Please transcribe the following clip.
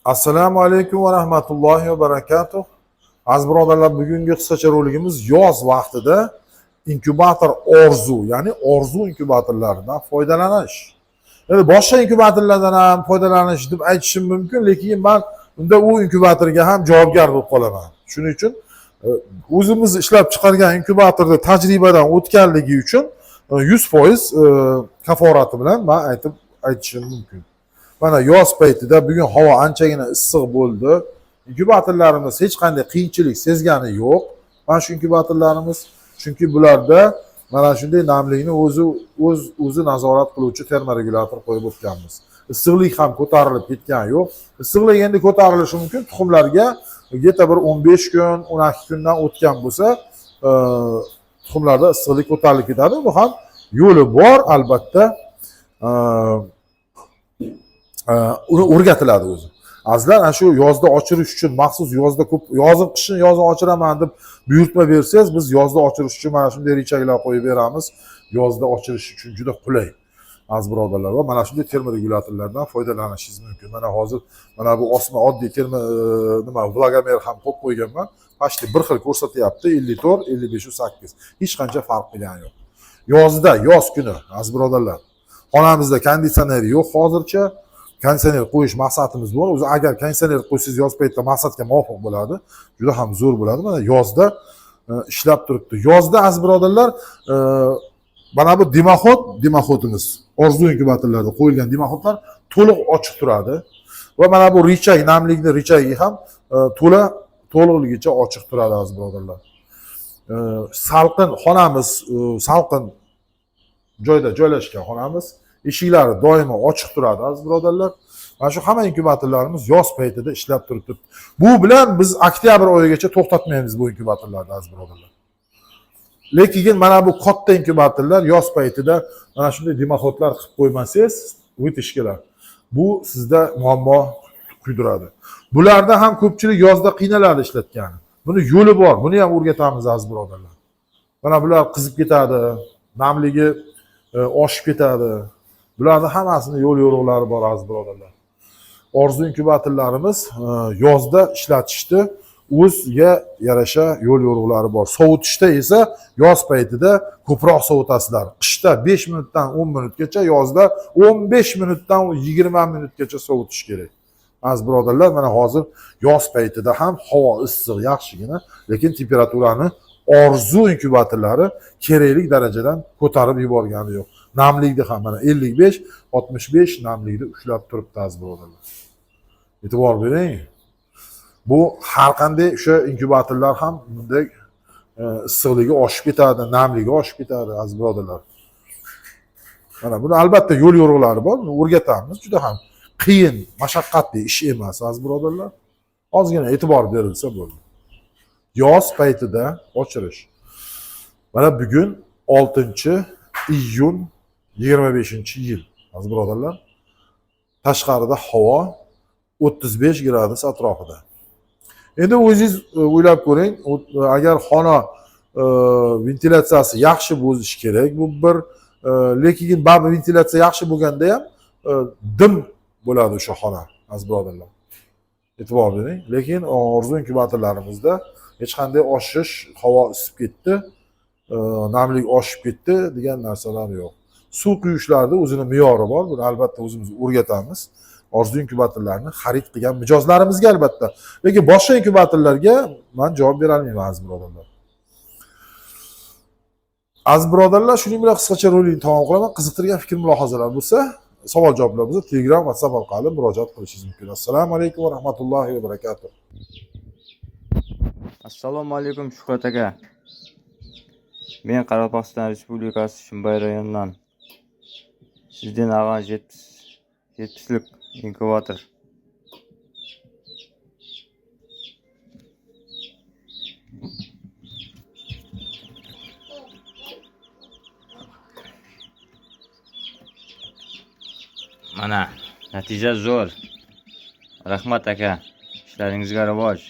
Assalomu alaykum va rahmatullohi va barakatuh. Aziz birodarlar, bugungi qisqacha roligimiz yoz vaqtida inkubator orzu, ya'ni orzu inkubatorlaridan foydalanish. Endi boshqa inkubatorlardan ham foydalanish deb aytishim mumkin, lekin men unda u inkubatorga ham javobgar bo'lib qolaman. Shuning uchun o'zimiz ishlab chiqargan inkubatorda tajribadan o'tganligi uchun 100% kaforati bilan men aytishim mumkin. Mana yoz paytida bugun havo anchagina issiq bo'ldi. Inkubatorlarimiz hech qanday qiyinchilik sezgani yo'q. Mana shu inkubatorlarimiz, chunki bularda mana shunday namlikni o'zi nazorat qiluvchi termoregulyator qo'yib o'tganmiz. Issiqlik ham ko'tarilib ketgani yo'q. Issiqlik endi ko'tarilishi mumkin. Tuxumlarga geta bir 15 kun, 12 kundan o'tgan bo'lsa, tuxumlarda issiqlik ko'tarilib ketadi. Bu ham yo'li bor, albatta. Uni o'rgatiladi o'zi. Azizlar, ana shu yozda ochirish uchun maxsus yozda ko'p yozib qishin yozda ochiraman deb buyurtma bersangiz, biz yozda ochirish uchun mana shunday rechaklar qo'yib beramiz. Yozda ochirish uchun juda qulay. Aziz birodarlar, va mana shunday termoregulyatorlardan foydalanishingiz mumkin. Mana hozir mana bu osma oddiy vlogomer ham qo'yib qo'yganman. Pashti bir xil ko'rsatyapti, 54, 55 va 8. Hech qancha farq qilgani yo'q. Yozda, yoz kuni, aziz birodarlar, xonamizda konditsioner yo'q hozircha. Konditsioner qo'yish maqsadimiz bor. O'zi agar konditsioner qo'ysangiz yoz paytida maqsadga muvofiq bo'ladi. Juda ham zo'r bo'ladi. Mana yozda ishlab turibdi. Yozda aziz birodarlar, mana bu dimoxodimiz, orzu inkubatorlarida qo'yilgan dimoxodlar to'liq ochiq turadi. Va mana bu rechak, namlikni rechagi ham to'liqligicha ochiq turadi aziz birodarlar. Salqin xonamiz, salqin joyda joylashgan xonamiz. Eshiklari doimo ochiq turadi aziz birodarlar. Mana shu hamma inkubatorlarimiz yoz paytida ishlab turibdi. Bu bilan biz oktyabr oyigacha to'xtatmaymiz bu inkubatorlarni aziz birodarlar. Lekin mana bu katta inkubatorlar yoz paytida mana shunday dimoxodlar qilib qo'ymasangiz, o'tishkilar. Bu sizda muammo quydiradi. Bularda ham ko'pchilik yozda qiynaladi ishlatgani. Buni yo'li bor. Buni ham o'rgatamiz aziz birodarlar. Mana bular qizib ketadi, namligi oshib ketadi. Bularning hammasini yo'l yo'riqlari bor aziz birodarlar. Orzu inkubatorlarimiz yozda ishlatishda o'ziga yarasha yo'l yo'riqlari bor. Sovutishda esa yoz paytida ko'proq sovutasizlar. Qishda 5 minutdan 10 minutgacha, yozda 15 minutdan 20 minutgacha sovutish kerak. Aziz birodarlar, mana hozir yoz paytida ham havo issiq, yaxshigina, lekin temperaturani orzu inkubatorlari kerakli darajadan ko'tarib yuborgani yo'q. Namlikda ham mana 55, 65 namlikda ushlab turibdi aziz birodarlar. E'tibor bering. Bu har qanday o'sha inkubatorlar ham bunday issiqligi oshib ketadi, namligi oshib ketadi aziz birodarlar. Mana buni albatta yo'l yo'riqlari bor, buni o'rgatamiz. Juda ham qiyin, mashaqqatli ish emas aziz birodarlar. Ozgina e'tibor berilsa bo'ldi. Yoz paytida ochirish. Mana bugun 6-iyun 25-yil aziz birodarlar. Tashqarida havo 35 gradus atrofida. Endi o'zingiz o'ylab ko'ring, agar xona ventilyatsiyasi yaxshi bo'lishi kerak, bu bir, lekin baribir ventilyatsiya yaxshi bo'lganda ham dim bo'ladi o'sha xona aziz birodarlar. E'tibor bering. Lekin orzu inkubatorlarimizda hech qanday oshish, havo isib ketdi, namlik oshib ketdi degan narsalar yo'q. Suv quyishlarda o'zini me'yori bor. Buni albatta o'zimiz o'rgatamiz. Orzu inkubatorlarni xarid qilgan mijozlarimizga albatta. Lekin boshqa inkubatorlarga men javob bera olmayman aziz birodarlar. Aziz birodarlar, shuning bilan qisqacha rolikni tamom qilaman. Qiziqtirgan fikr mulohazalar bo'lsa, savol javoblar bo'lsa, Telegram, WhatsApp orqali murojaat qilishingiz mumkin. Assalomu alaykum va rahmatullohi va barakatuh. Assalomu alaykum Shuhrat aka. Men Qoraqalpog'iston Respublikasi Shimbay rayonidan. Sizdan avval 70lik inkubator. Mana natija zo'r. Rahmat aka. Ishlaringizga rivoj.